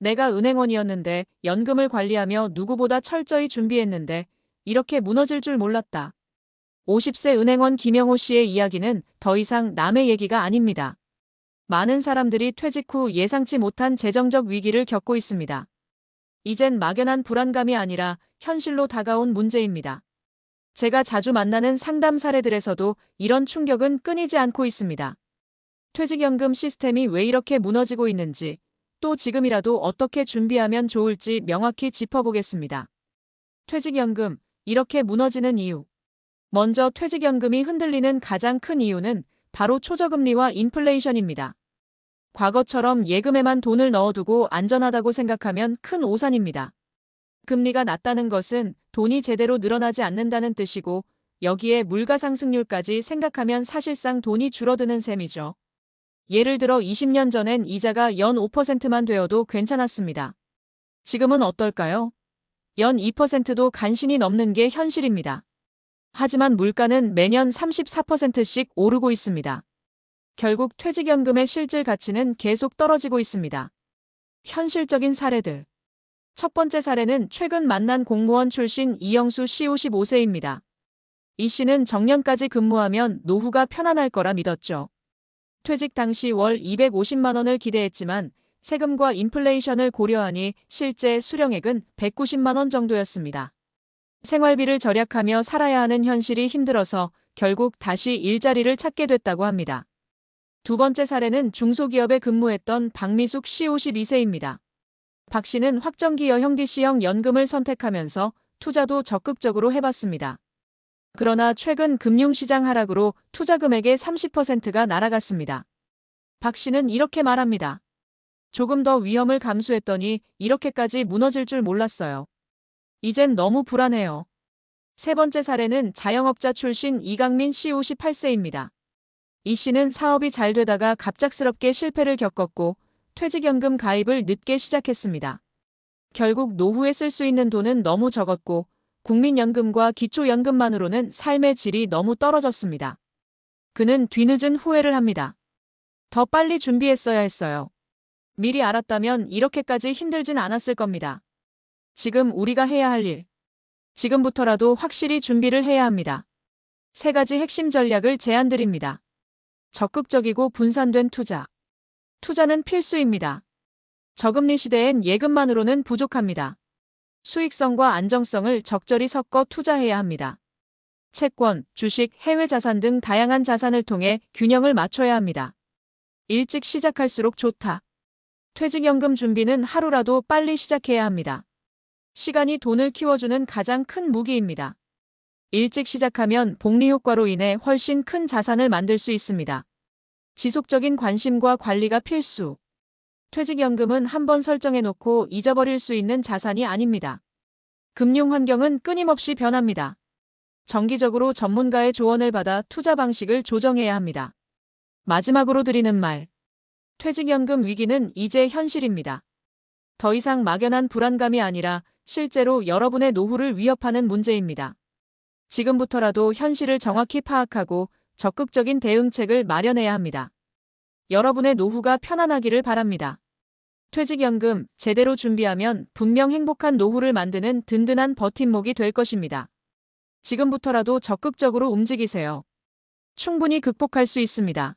내가 은행원이었는데 연금을 관리하며 누구보다 철저히 준비했는데 이렇게 무너질 줄 몰랐다. 50세 은행원 김영호 씨의 이야기는 더 이상 남의 얘기가 아닙니다. 많은 사람들이 퇴직 후 예상치 못한 재정적 위기를 겪고 있습니다. 이젠 막연한 불안감이 아니라 현실로 다가온 문제입니다. 제가 자주 만나는 상담 사례들에서도 이런 충격은 끊이지 않고 있습니다. 퇴직연금 시스템이 왜 이렇게 무너지고 있는지, 또 지금이라도 어떻게 준비하면 좋을지 명확히 짚어보겠습니다. 퇴직연금, 이렇게 무너지는 이유. 먼저 퇴직연금이 흔들리는 가장 큰 이유는 바로 초저금리와 인플레이션입니다. 과거처럼 예금에만 돈을 넣어두고 안전하다고 생각하면 큰 오산입니다. 금리가 낮다는 것은 돈이 제대로 늘어나지 않는다는 뜻이고, 여기에 물가 상승률까지 생각하면 사실상 돈이 줄어드는 셈이죠. 예를 들어 20년 전엔 이자가 연 5%만 되어도 괜찮았습니다. 지금은 어떨까요? 연 2%도 간신히 넘는 게 현실입니다. 하지만 물가는 매년 34%씩 오르고 있습니다. 결국 퇴직연금의 실질 가치는 계속 떨어지고 있습니다. 현실적인 사례들. 첫 번째 사례는 최근 만난 공무원 출신 이영수 씨 55세입니다. 이 씨는 정년까지 근무하면 노후가 편안할 거라 믿었죠. 퇴직 당시 월 250만 원을 기대했지만 세금과 인플레이션을 고려하니 실제 수령액은 190만 원 정도였습니다. 생활비를 절약하며 살아야 하는 현실이 힘들어서 결국 다시 일자리를 찾게 됐다고 합니다. 두 번째 사례는 중소기업에 근무했던 박미숙 씨 52세입니다. 박 씨는 확정기여형 DC형 연금을 선택하면서 투자도 적극적으로 해봤습니다. 그러나 최근 금융시장 하락으로 투자 금액의 30%가 날아갔습니다. 박 씨는 이렇게 말합니다. 조금 더 위험을 감수했더니 이렇게까지 무너질 줄 몰랐어요. 이젠 너무 불안해요. 세 번째 사례는 자영업자 출신 이강민 씨 58세입니다. 이 씨는 사업이 잘 되다가 갑작스럽게 실패를 겪었고 퇴직연금 가입을 늦게 시작했습니다. 결국 노후에 쓸 수 있는 돈은 너무 적었고 국민연금과 기초연금만으로는 삶의 질이 너무 떨어졌습니다. 그는 뒤늦은 후회를 합니다. 더 빨리 준비했어야 했어요. 미리 알았다면 이렇게까지 힘들진 않았을 겁니다. 지금 우리가 해야 할 일. 지금부터라도 확실히 준비를 해야 합니다. 세 가지 핵심 전략을 제안드립니다. 적극적이고 분산된 투자. 투자는 필수입니다. 저금리 시대엔 예금만으로는 부족합니다. 수익성과 안정성을 적절히 섞어 투자해야 합니다. 채권, 주식, 해외 자산 등 다양한 자산을 통해 균형을 맞춰야 합니다. 일찍 시작할수록 좋다. 퇴직연금 준비는 하루라도 빨리 시작해야 합니다. 시간이 돈을 키워주는 가장 큰 무기입니다. 일찍 시작하면 복리 효과로 인해 훨씬 큰 자산을 만들 수 있습니다. 지속적인 관심과 관리가 필수. 퇴직연금은 한번 설정해놓고 잊어버릴 수 있는 자산이 아닙니다. 금융 환경은 끊임없이 변합니다. 정기적으로 전문가의 조언을 받아 투자 방식을 조정해야 합니다. 마지막으로 드리는 말. 퇴직연금 위기는 이제 현실입니다. 더 이상 막연한 불안감이 아니라 실제로 여러분의 노후를 위협하는 문제입니다. 지금부터라도 현실을 정확히 파악하고 적극적인 대응책을 마련해야 합니다. 여러분의 노후가 편안하기를 바랍니다. 퇴직연금 제대로 준비하면 분명 행복한 노후를 만드는 든든한 버팀목이 될 것입니다. 지금부터라도 적극적으로 움직이세요. 충분히 극복할 수 있습니다.